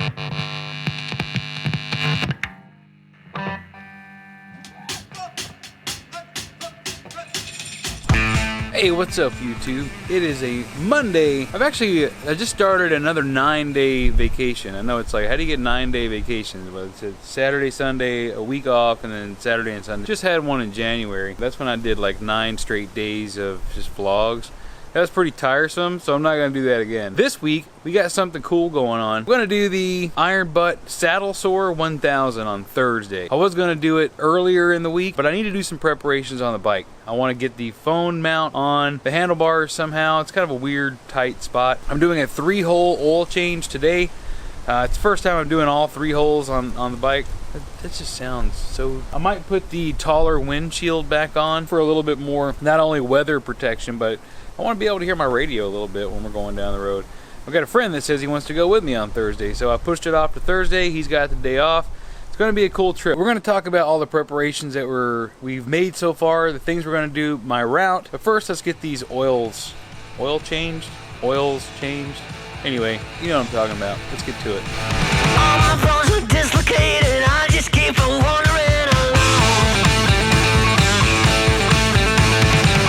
Hey, what's up YouTube? It is a Monday. I just started another 9-day vacation. I know it's like, how do you get 9-day vacations? But it's a Saturday, Sunday, a week off, and then Saturday and Sunday. Just had one in January. That's when I did like 9 straight days of just vlogs. That was pretty tiresome, so I'm not gonna do that again. This week, we got something cool going on. We're gonna do the Iron Butt Saddle Sore 1000 on Thursday. I was gonna do it earlier in the week, but I need to do some preparations on the bike. I wanna get the phone mount on the handlebars somehow. It's kind of a weird, tight spot. I'm doing a 3-hole oil change today. It's the first time I'm doing all 3 holes on the bike. That just sounds so... I might put the taller windshield back on for a little bit more, not only weather protection, but I want to be able to hear my radio a little bit when we're going down the road. I've got a friend that says he wants to go with me on Thursday, so I pushed it off to Thursday. He's got the day off. It's going to be a cool trip. We're going to talk about all the preparations that we've made so far, the things we're going to do, my route. But first, let's get these oils changed. Anyway, you know what I'm talking about. Let's get to it. All my bones are dislocated. I just keep on wandering along.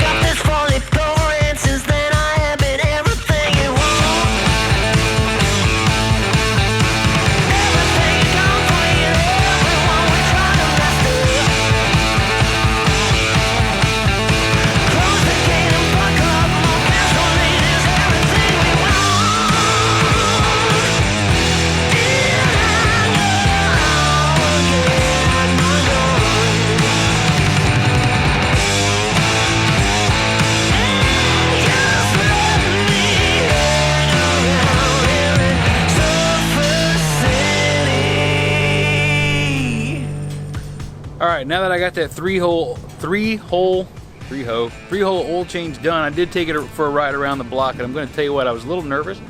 Got this falling over, and since then I have been everything you want. Everything is complete. Everyone we try to mess up. Close the gate and buckle up. More gasoline is everything we want. Alright, now that I got that 3-hole oil change done, I did take it for a ride around the block, and I'm going to tell you what, I was a little nervous.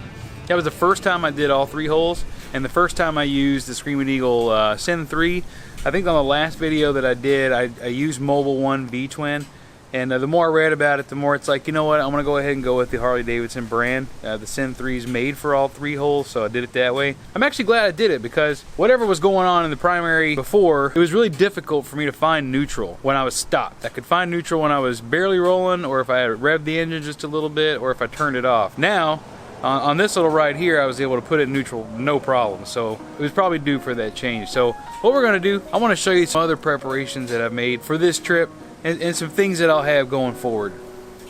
That was the first time I did all 3 holes, and the first time I used the Screaming Eagle Syn 3. I think on the last video that I did, I used Mobil 1 V-Twin, and the more I read about it, the more it's like, you know what, I'm going to go ahead and go with the Harley-Davidson brand. The Syn 3 is made for all 3 holes, so I did it that way. I'm actually glad I did it, because whatever was going on in the primary before, it was really difficult for me to find neutral when I was stopped. I could find neutral when I was barely rolling, or if I had revved the engine just a little bit, or if I turned it off. Now, on this little ride here, I was able to put it in neutral, no problem. So it was probably due for that change. So what we're gonna do, I wanna show you some other preparations that I've made for this trip and some things that I'll have going forward.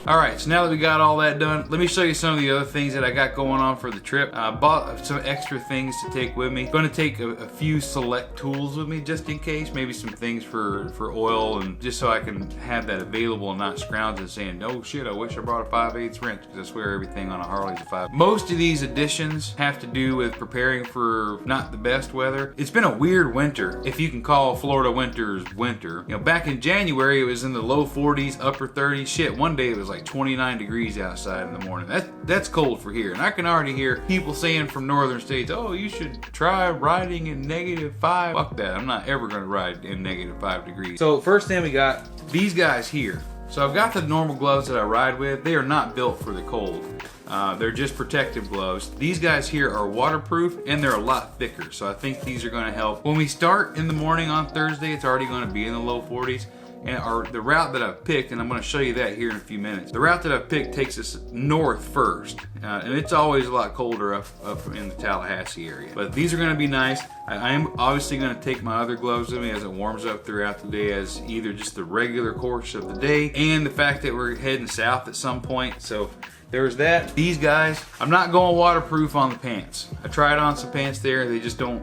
Alright, so now that we got all that done, let me show you some of the other things that I got going on for the trip. I bought some extra things to take with me. I'm going to take a few select tools with me just in case. Maybe some things for oil, and just so I can have that available and not scrounging saying, oh shit, I wish I brought a 5/8 wrench, because I swear everything on a Harley's a 5. Most of these additions have to do with preparing for not the best weather. It's been a weird winter, if you can call Florida winters winter. You know, back in January it was in the low 40s, upper 30s. Shit, one day it was like 29 degrees outside in the morning. That's cold for here. And I can already hear people saying from northern states, oh, you should try riding in -5. Fuck that, I'm not ever gonna ride in -5 degrees. So first thing we got, these guys here. So I've got the normal gloves that I ride with. They are not built for the cold. They're just protective gloves. These guys here are waterproof, and they're a lot thicker. So I think these are gonna help. When we start in the morning on Thursday, it's already gonna be in the low 40s. And the route that I've picked, and I'm going to show you that here in a few minutes. The route that I've picked takes us north first, and it's always a lot colder up in the Tallahassee area. But these are going to be nice. I am obviously going to take my other gloves with me as it warms up throughout the day, as either just the regular course of the day and the fact that we're heading south at some point. So there's that. These guys, I'm not going waterproof on the pants. I tried on some pants there, they just don't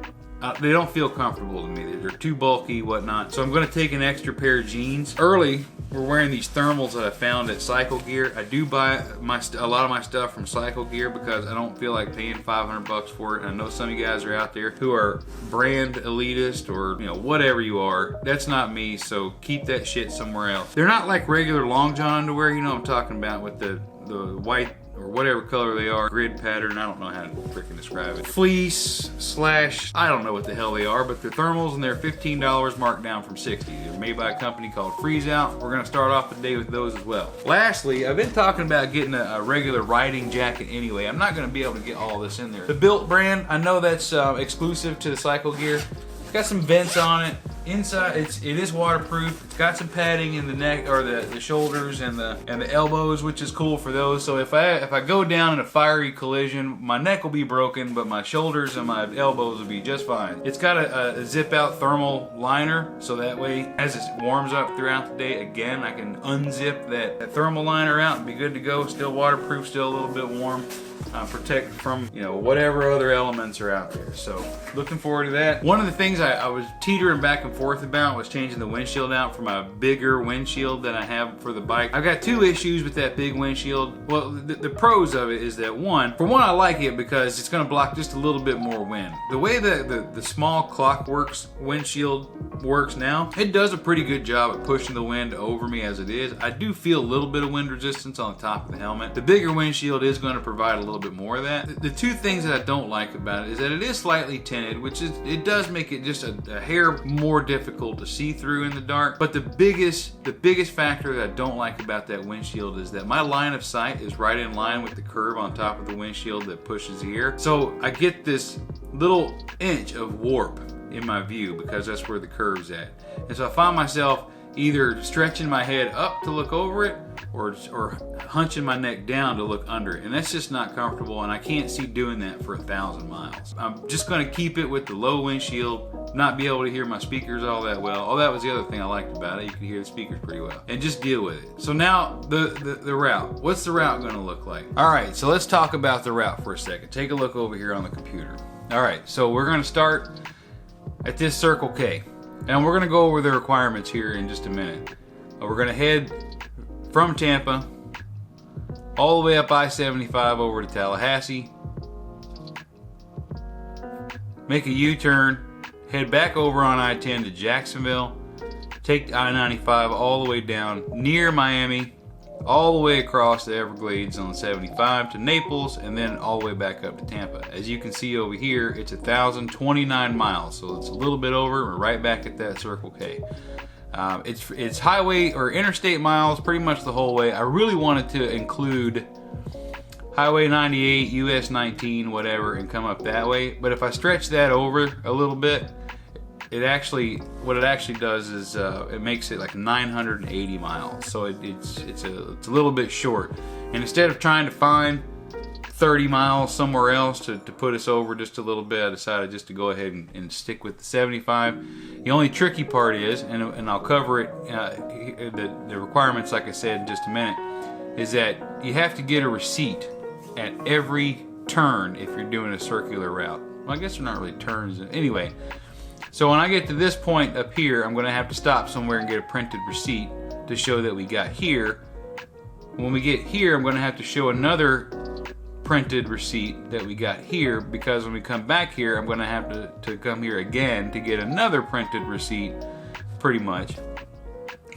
feel comfortable to me. They're too bulky, whatnot. So I'm going to take an extra pair of jeans. Early, we're wearing these thermals that I found at Cycle Gear. I do buy a lot of my stuff from Cycle Gear because I don't feel like paying 500 bucks for it. And I know some of you guys are out there who are brand elitist, or you know, whatever you are. That's not me, so keep that shit somewhere else. They're not like regular long john underwear, you know what I'm talking about, with the white or whatever color they are, grid pattern, I don't know how to freaking describe it. Fleece slash, I don't know what the hell they are, but they're thermals and they're $15 marked down from $60. They're made by a company called Freeze Out. We're gonna start off the day with those as well. Lastly, I've been talking about getting a regular riding jacket anyway. I'm not gonna be able to get all this in there. The Built brand, I know that's exclusive to the Cycle Gear. It's got some vents on it. Inside, it is waterproof. It's got some padding in the neck or the shoulders and the elbows, which is cool for those. So if I go down in a fiery collision, my neck will be broken, but my shoulders and my elbows will be just fine. It's got a zip out thermal liner, so that way as it warms up throughout the day, again I can unzip that thermal liner out and be good to go. Still waterproof, still a little bit warm. Protect from, you know, whatever other elements are out there. So looking forward to that. One of the things I was teetering back and forth about was changing the windshield out from a bigger windshield than I have for the bike. I've got two issues with that big windshield. Well, the pros of it is that for one, I like it because it's going to block just a little bit more wind. The way that the small Clockworks windshield works now, it does a pretty good job at pushing the wind over me as it is. I do feel a little bit of wind resistance on the top of the helmet. The bigger windshield is going to provide a little bit more of that. The two things that I don't like about it is that it is slightly tinted, which it does make it just a hair more difficult to see through in the dark. But the biggest factor that I don't like about that windshield is that my line of sight is right in line with the curve on top of the windshield that pushes the air. So I get this little inch of warp in my view because that's where the curve's at. And so I find myself either stretching my head up to look over it or hunching my neck down to look under it. And that's just not comfortable, and I can't see doing that for 1,000 miles. I'm just gonna keep it with the low windshield, not be able to hear my speakers all that well. Oh, that was the other thing I liked about it. You can hear the speakers pretty well. And just deal with it. So now the route. What's the route gonna look like? All right, so let's talk about the route for a second. Take a look over here on the computer. All right, so we're gonna start at this Circle K. And we're gonna go over the requirements here in just a minute. We're gonna head from Tampa all the way up I-75 over to Tallahassee, make a U-turn, head back over on I-10 to Jacksonville, take I-95 all the way down near Miami, all the way across the Everglades on 75 to Naples, and then all the way back up to Tampa. As you can see over here, it's 1,029 miles, so it's a little bit over. We're right back at that Circle K. It's highway or interstate miles pretty much the whole way. I really wanted to include Highway 98, US 19, whatever, and come up that way. But if I stretch that over a little bit, what it actually does is it makes it like 980 miles. So it's a little bit short. And instead of trying to find 30 miles somewhere else to put us over just a little bit, I decided just to go ahead and stick with the 75. The only tricky part is, and I'll cover it, the requirements like I said in just a minute, is that you have to get a receipt at every turn if you're doing a circular route. Well, I guess they're not really turns. Anyway, so when I get to this point up here, I'm going to have to stop somewhere and get a printed receipt to show that we got here. When we get here, I'm going to have to show another printed receipt that we got here, because when we come back here, I'm going to have to come here again to get another printed receipt, pretty much,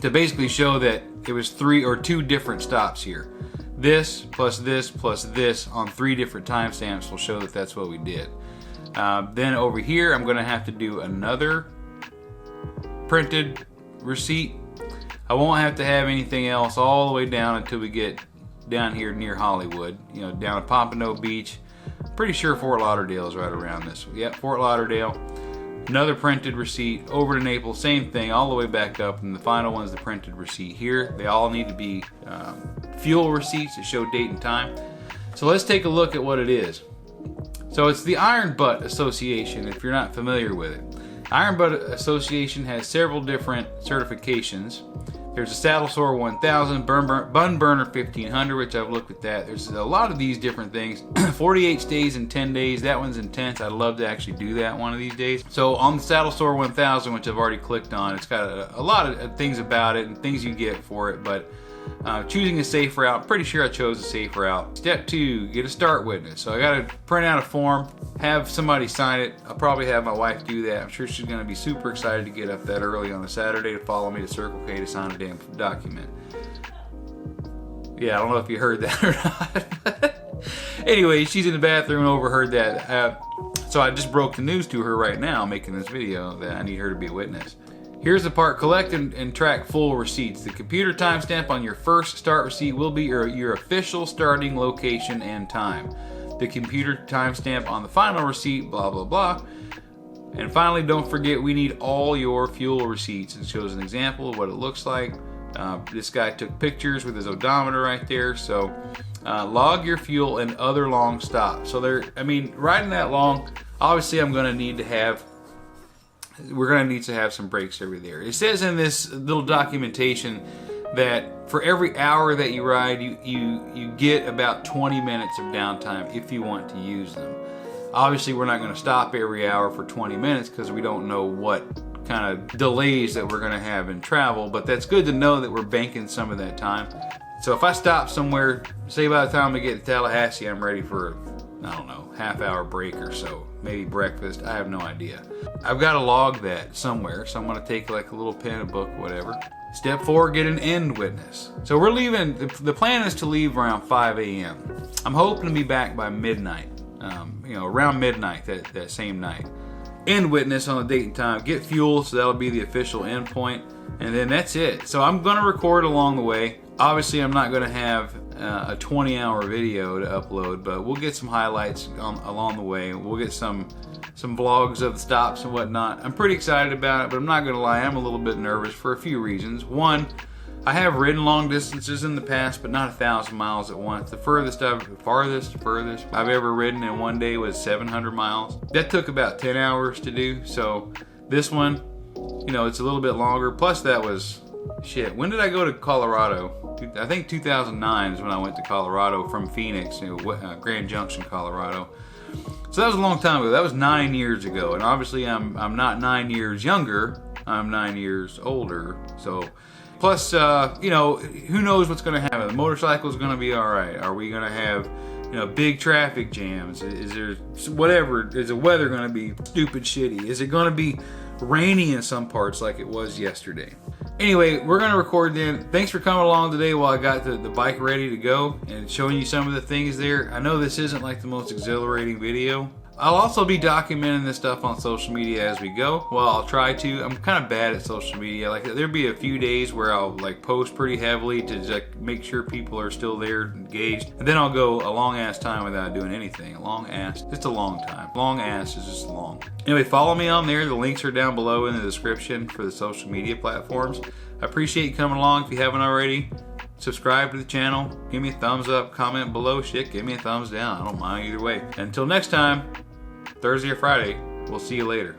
to basically show that it was 2 different stops here. This plus this plus this on 3 different timestamps will show that that's what we did. Then over here, I'm going to have to do another printed receipt. I won't have to have anything else all the way down until we get down here near Hollywood, down at Pompano Beach. Pretty sure Fort Lauderdale is right around this one. Yep, Fort Lauderdale. Another printed receipt over to Naples, same thing, all the way back up, and the final one is the printed receipt here. They all need to be fuel receipts that show date and time. So let's take a look at what it is. So it's the Iron Butt Association, if you're not familiar with it. Iron Butt Association has several different certifications. There's a Saddle Sore 1000, Bun Burner 1500, which I've looked at that. There's a lot of these different things. 48 stays in 10 days. That one's intense. I'd love to actually do that one of these days. So on the Saddle Sore 1000, which I've already clicked on, it's got a lot of things about it and things you get for it, but choosing a safe route, pretty sure I chose a safe route. Step 2, get a start witness. So I got to print out a form, have somebody sign it. I'll probably have my wife do that. I'm sure she's going to be super excited to get up that early on a Saturday to follow me to Circle K to sign a damn document. Yeah, I don't know if you heard that or not. Anyway, she's in the bathroom and overheard that. So I just broke the news to her right now, making this video, that I need her to be a witness. Here's the part: collect and track full receipts. The computer timestamp on your first start receipt will be your official starting location and time. The computer timestamp on the final receipt, blah, blah, blah. And finally, don't forget, we need all your fuel receipts. It shows an example of what it looks like. This guy took pictures with his odometer right there. So log your fuel and other long stops. So riding that long, obviously I'm gonna need to have some breaks over there. It says in this little documentation that for every hour that you ride, you get about 20 minutes of downtime if you want to use them. Obviously, we're not going to stop every hour for 20 minutes because we don't know what kind of delays that we're going to have in travel, but that's good to know that we're banking some of that time. So if I stop somewhere, say by the time we get to Tallahassee, I'm ready for, I don't know, half-hour break or so. Maybe breakfast, I have no idea. I've got to log that somewhere, so I'm going to take like a little pen, a book, whatever. Step 4, get an end witness. So we're leaving, the plan is to leave around 5 a.m. I'm hoping to be back by midnight, around midnight that same night. End witness on the date and time, get fuel, so that'll be the official end point, and then that's it. So I'm going to record along the way. Obviously, I'm not going to have a 20-hour video to upload, but we'll get some highlights along the way. We'll get some vlogs of the stops and whatnot. I'm pretty excited about it, but I'm not going to lie, I'm a little bit nervous for a few reasons. One, I have ridden long distances in the past, but not 1,000 miles at once. The farthest I've ever ridden in one day was 700 miles. That took about 10 hours to do, so this one, it's a little bit longer. Plus that was, when did I go to Colorado? I think 2009 is when I went to Colorado from Phoenix, Grand Junction, Colorado. So that was a long time ago. That was 9 years ago, and obviously I'm not 9 years younger. I'm 9 years older. So, plus, who knows what's going to happen? The motorcycle's going to be all right. Are we going to have, big traffic jams? Is there whatever? Is the weather going to be stupid shitty? Is it going to be rainy in some parts like it was yesterday? Anyway, we're going to record then. Thanks for coming along today while I got the bike ready to go and showing you some of the things there. I know this isn't like the most exhilarating video. I'll also be documenting this stuff on social media as we go. Well, I'll try to. I'm kind of bad at social media. Like, there'll be a few days where I'll post pretty heavily to make sure people are still there engaged. And then I'll go a long ass time without doing anything. A long ass, just a long time. Long ass is just long. Anyway, follow me on there. The links are down below in the description for the social media platforms. I appreciate you coming along. If you haven't already, subscribe to the channel. Give me a thumbs up. Comment below. Give me a thumbs down. I don't mind either way. Until next time, Thursday or Friday, we'll see you later.